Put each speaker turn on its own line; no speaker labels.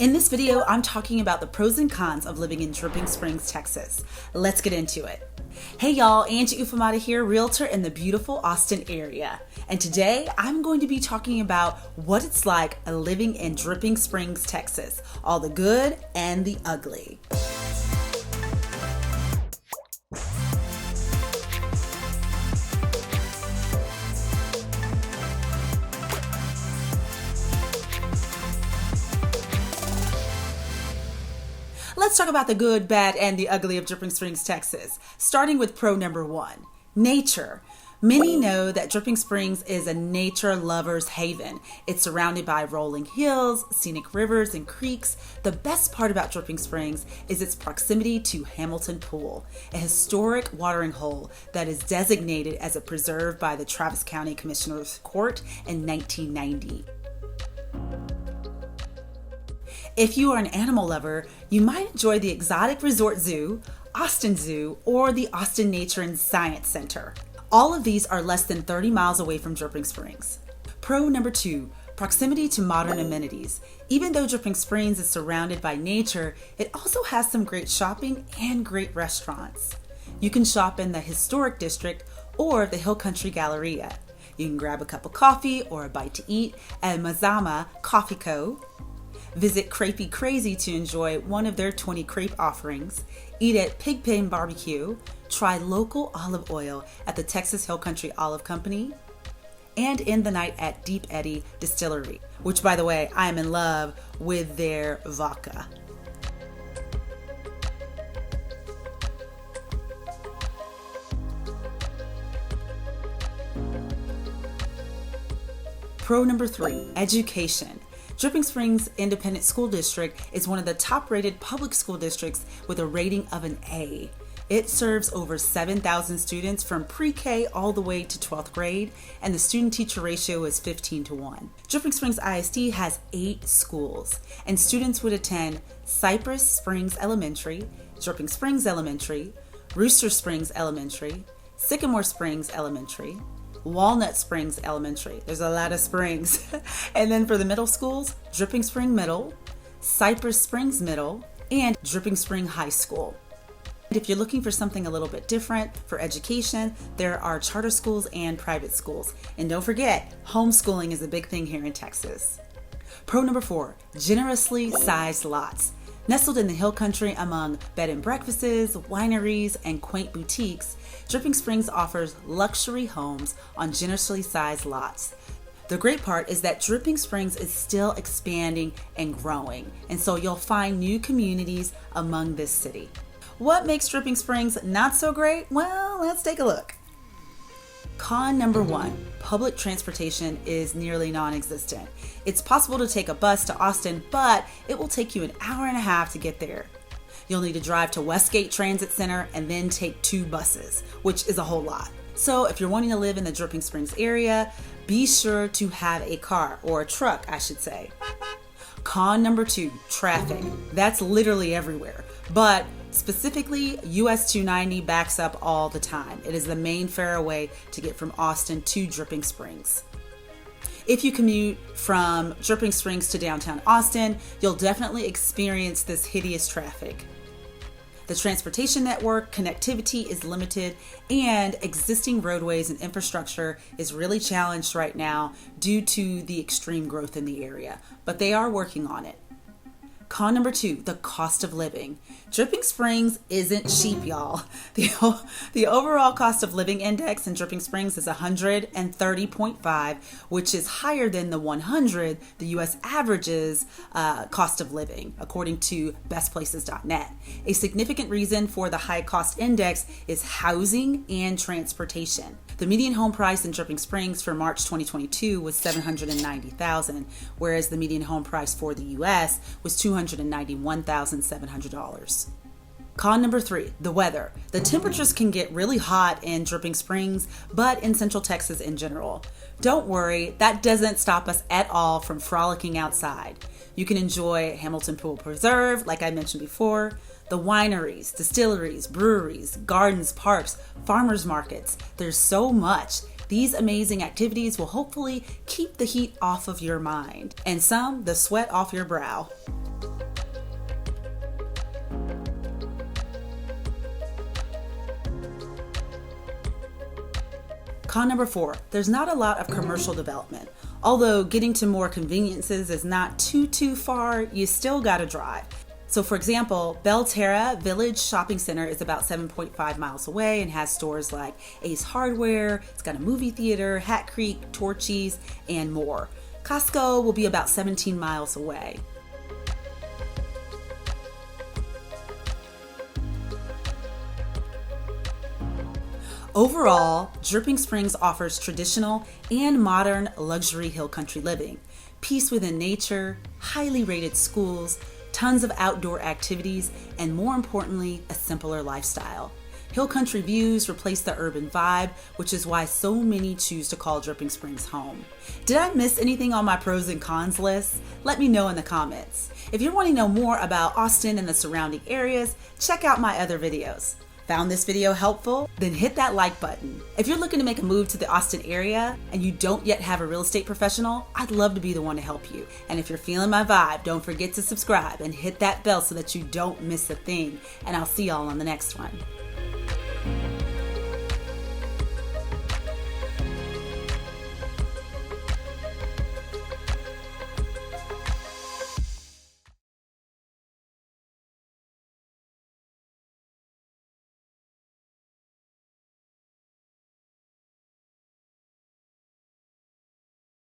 In this video, I'm talking about the pros and cons of living in Dripping Springs, Texas. Let's get into it. Hey y'all, Angie Ufomata here, Realtor in the beautiful Austin area. And today I'm going to be talking about what it's like living in Dripping Springs, Texas. All the good and the ugly. Let's talk about the good, bad, and the ugly of Dripping Springs, Texas. Starting with pro number one, nature. Many know that Dripping Springs is a nature lover's haven. It's surrounded by rolling hills, scenic rivers, and creeks. The best part about Dripping Springs is its proximity to Hamilton Pool, a historic watering hole that is designated as a preserve by the Travis County Commissioner's Court in 1990. If you are an animal lover, you might enjoy the Exotic Resort Zoo, Austin Zoo, or the Austin Nature and Science Center. All of these are less than 30 miles away from Dripping Springs. Pro number two, proximity to modern amenities. Even though Dripping Springs is surrounded by nature, it also has some great shopping and great restaurants. You can shop in the Historic District or the Hill Country Galleria. You can grab a cup of coffee or a bite to eat at Mazama Coffee Co. Visit Crepey Crazy to enjoy one of their 20 crepe offerings, eat at Pigpen Barbecue, try local olive oil at the Texas Hill Country Olive Company, and end the night at Deep Eddy Distillery, which, by the way, I am in love with their vodka. Pro number three, education. Dripping Springs Independent School District is one of the top-rated public school districts with a rating of an A. It serves over 7,000 students from pre-K all the way to 12th grade, and the student-teacher ratio is 15-1. Dripping Springs ISD has 8 schools, and students would attend Cypress Springs Elementary, Dripping Springs Elementary, Rooster Springs Elementary, Sycamore Springs Elementary, Walnut Springs Elementary. There's a lot of springs. And then for the middle schools, Dripping Spring Middle, Cypress Springs Middle, and Dripping Spring High School. And if you're looking for something a little bit different for education, there are charter schools and private schools. And don't forget, homeschooling is a big thing here in Texas. Pro number four, generously sized lots. Nestled in the hill country among bed and breakfasts, wineries, and quaint boutiques, Dripping Springs offers luxury homes on generously sized lots. The great part is that Dripping Springs is still expanding and growing, and so you'll find new communities among this city. What makes Dripping Springs not so great? Well, let's take a look. Con number one, public transportation is nearly non-existent. It's possible to take a bus to Austin, but it will take you an hour and a half to get there. You'll need to drive to Westgate Transit Center and then take 2 buses, which is a whole lot. So if you're wanting to live in the Dripping Springs area, be sure to have a car, or a truck, I should say. Con number two, traffic. That's literally everywhere, but specifically, US 290 backs up all the time. It is the main fairway to get from Austin to Dripping Springs. If you commute from Dripping Springs to downtown Austin, you'll definitely experience this hideous traffic. The transportation network connectivity is limited, and existing roadways and infrastructure is really challenged right now due to the extreme growth in the area, but they are working on it. Con number two, the cost of living. Dripping Springs isn't cheap, y'all. The overall cost of living index in Dripping Springs is 130.5, which is higher than the 100, the U.S. averages cost of living, according to bestplaces.net. A significant reason for the high cost index is housing and transportation. The median home price in Dripping Springs for March 2022 was $790,000, whereas the median home price for the U.S. was $291,700. Con number three, the weather. The temperatures can get really hot in Dripping Springs, but in Central Texas in general. Don't worry, that doesn't stop us at all from frolicking outside. You can enjoy Hamilton Pool Preserve, like I mentioned before, the wineries, distilleries, breweries, gardens, parks, farmers markets. There's so much. These amazing activities will hopefully keep the heat off of your mind and some the sweat off your brow. Con number 4, there's not a lot of commercial development. Although getting to more conveniences is not too far, you still gotta drive. So for example, Belterra Village Shopping Center is about 7.5 miles away and has stores like Ace Hardware, it's got a movie theater, Hat Creek, Torchy's, and more. Costco will be about 17 miles away. Overall, Dripping Springs offers traditional and modern luxury hill country living, peace within nature, highly rated schools, tons of outdoor activities, and more importantly, a simpler lifestyle. Hill country views replace the urban vibe, which is why so many choose to call Dripping Springs home. Did I miss anything on my pros and cons list? Let me know in the comments. If you're wanting to know more about Austin and the surrounding areas, check out my other videos. Found this video helpful? Then hit that like button. If you're looking to make a move to the Austin area and you don't yet have a real estate professional, I'd love to be the one to help you. And if you're feeling my vibe, don't forget to subscribe and hit that bell so that you don't miss a thing. And I'll see y'all on the next one.